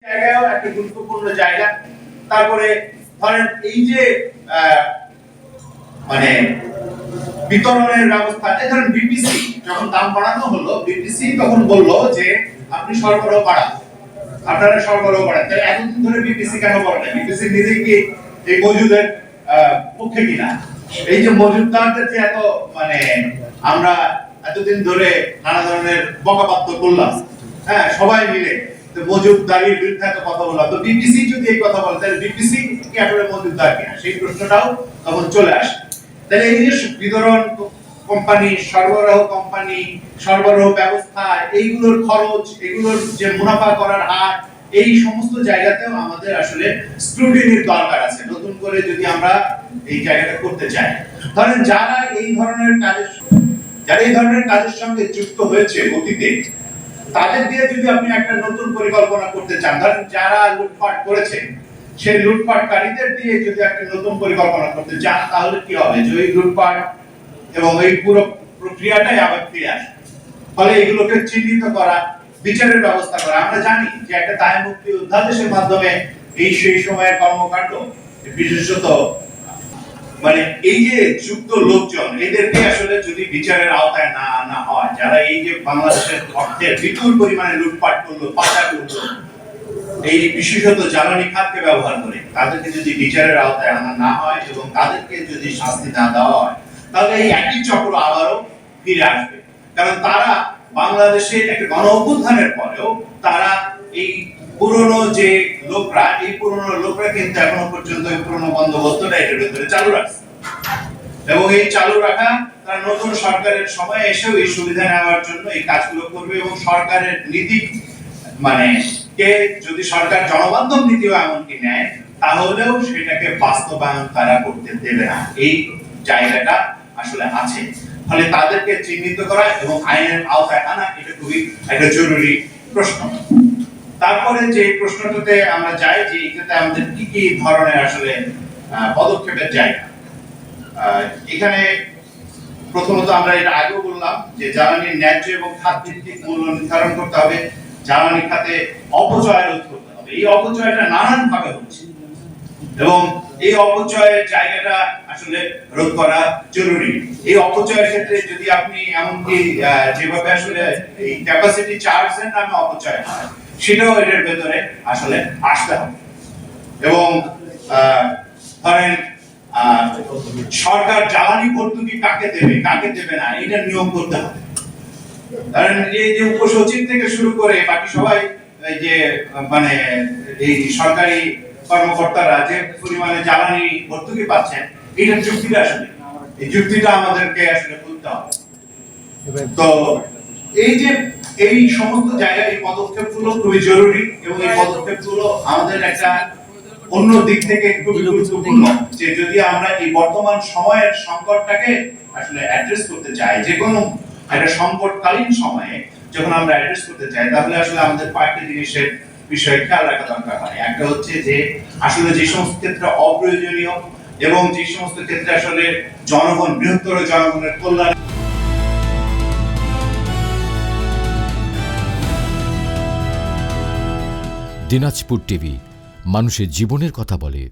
জায়গায়ও একটা গুরুত্বপূর্ণ জায়গা। তারপরে ধরেন এই যে মানে বিতরণের ব্যবস্থা, ধরেন বিপিসি যখন দাম বাড়ানো হলো, বিপিসি তখন বললো যে আপনি সরবরাহ বাড়ান, আপনারা সরবরাহ বাড়ান। তাহলে এতদিন ধরে বিপিসি কেন বলে? বিপিসি নিজে কি এই মজুদের পক্ষে কিনা? এই যে মজুদদারদের যে এত মানে আমরা এতদিন ধরে নানা ধরনের বকাবাদ্য করলাম, হ্যাঁ সবাই মিলে মজুদদারির বিরুদ্ধে এত কথা বললাম, তো বিপিসি যদি এই কথা বলে তাহলে বিপিসি কি আসলে মজুদদার কিনা, সেই প্রশ্নটাও তখন চলে আসে। তাহলে এই যে বিতরণ কোম্পানি, সরবরাহ কোম্পানি, সরবরাহ ব্যবস্থা, এইগুলোর খরচ, এগুলোর যে মুনাফা করার হার, এই সমস্ত জায়গাতেও আমাদের আসলে স্ক্রুটিনির দরকার আছে নতুন করে যদি আমরা এই জায়গাটা করতে চাই। ধরেন যারা এই ধরনের কাজের সঙ্গে যুক্ত হয়েছে অতীতে, তাদের দিয়ে যদি আপনি একটা নতুন পরিকল্পনা করতে চান, ধরেন যারা লুটপাট করেছে সেই লুটপাটকারীদের দিয়ে যদি একটা নতুন পরিকল্পনা করতে চান, তাহলে কি হবে? যে ওই লুটপাট এবং এই পুরো প্রক্রিয়াটাই আবার ফিরে আসে। ফলে এগুলোকে চিহ্নিত করা, বিচারের ব্যবস্থা করা। আমরা জানি যে একটা দায় মুক্তি অধ্যাদেশের মাধ্যমে এই সেই সময়ের কর্মকাণ্ড, বিশেষত মানে এই যে যুক্ত লোকজন, এদেরকে আসলে যদি বিচারের আওতায় না আনা হয়, যারা এই যে বাংলাদেশের অর্থের বিপুল পরিমাণে লুটপাট করলো, পাচার করলো, এই বিশেষত জ্বালানি খাতকে ব্যবহার করে, তাদেরকে যদি বিচারের আওতায় আনা না হয় এবং তাদেরকে যদি শাস্তি না দেওয়া হয়, তাহলে এই একই চক্র আবারও ফিরে আসবে। কারণ তারা বাংলাদেশে একটা গণ অভ্যুত্থানের পরেও তারা এই পুরনো যে লোকরা, এই পুরনো লোকরা কিন্তু এখনো পর্যন্ত এই পুরনো বন্দোবস্তটা এটার ভিতরে চালু রাখছে, এবং এই চালু রাখা তারা নতুন সরকারের সময় এসেও এই সুবিধা নেওয়ার জন্য এই কাজগুলো করবে। এবং সরকারের নীতি মানে কে যদি সরকার জনবান্ধব নীতিও এমনকি নেয়, তাহলেও সেটাকে বাস্তবায়ন তারা করতে দেবে না। এই জায়গাটা আসলে আছে। ফলে তাদেরকে চিহ্নিত করা এবং আইনের আওতায় আনা, এটা খুবই একটা জরুরি প্রশ্ন। তারপরে যে প্রশ্নটাতে আমরা যাই যে এটাতে আমাদের কি কি ধরনের আসলে পদক্ষেপের জায়গা, এখানে প্রথমত আমরা এটা আগেও বললাম যে জ্বালানির ন্যায্য এবং খাত ভিত্তিক মূল্য নির্ধারণ করতে হবে, জ্বালানি খাতে অপচয় রোধ করতে হবে। এই অপচয়টা নানান ভাবে হচ্ছে এবং এই অপচয়ের জায়গাটা আসলে রোধ করা জরুরি। এই অপচয়ের ক্ষেত্রে যদি আপনি এমনকি যেভাবে আসলে এই ক্যাপাসিটি চার্জের নামে অপচয় হয়, সেটাও এর ভেতরে আসলে আসতে হবে। এবং ধরেন সরকার জ্বালানি ভর্তুকি কাকে দেবে কাকে দেবে না, এটা নিয়ম করতে হবে। ধরেন এই যে উপসচিব থেকে শুরু করে বাকি সবাই এই যে মানে এই সরকারি কর্মকর্তারা যে পরিমাণে জ্বালানি ভর্তুকি পাচ্ছেন, এটার যুক্তিটা আসলে এই যুক্তিটা আমাদেরকে আসলে বুঝতে হবে। তো এই যে এই সমস্ত জায়গায় এই পদক্ষেপগুলো খুবই জরুরি এবং এই পদক্ষেপগুলো আমাদের একটা অন্য দিক থেকে খুবই গুরুত্বপূর্ণ, যে যদি আমরা এই বর্তমান সময়ের সংকটটাকে আসলে অ্যাড্রেস করতে চাই, যে কোনো একটা সংকটকালীন সময়ে যখন আমরা অ্যাড্রেস করতে চাই, তাহলে আসলে আমাদের কয়েকটা জিনিসের বিষয়ে খেয়াল রাখা দরকার হয়। একটা হচ্ছে যে আসলে যে সমস্ত ক্ষেত্রে অপ্রয়োজনীয় এবং যে সমস্ত ক্ষেত্রে আসলে জনগণ, বৃহত্তর জনগণের কল্যাণ। দিনাজপুর টিভি, মানুষের জীবনের কথা বলে।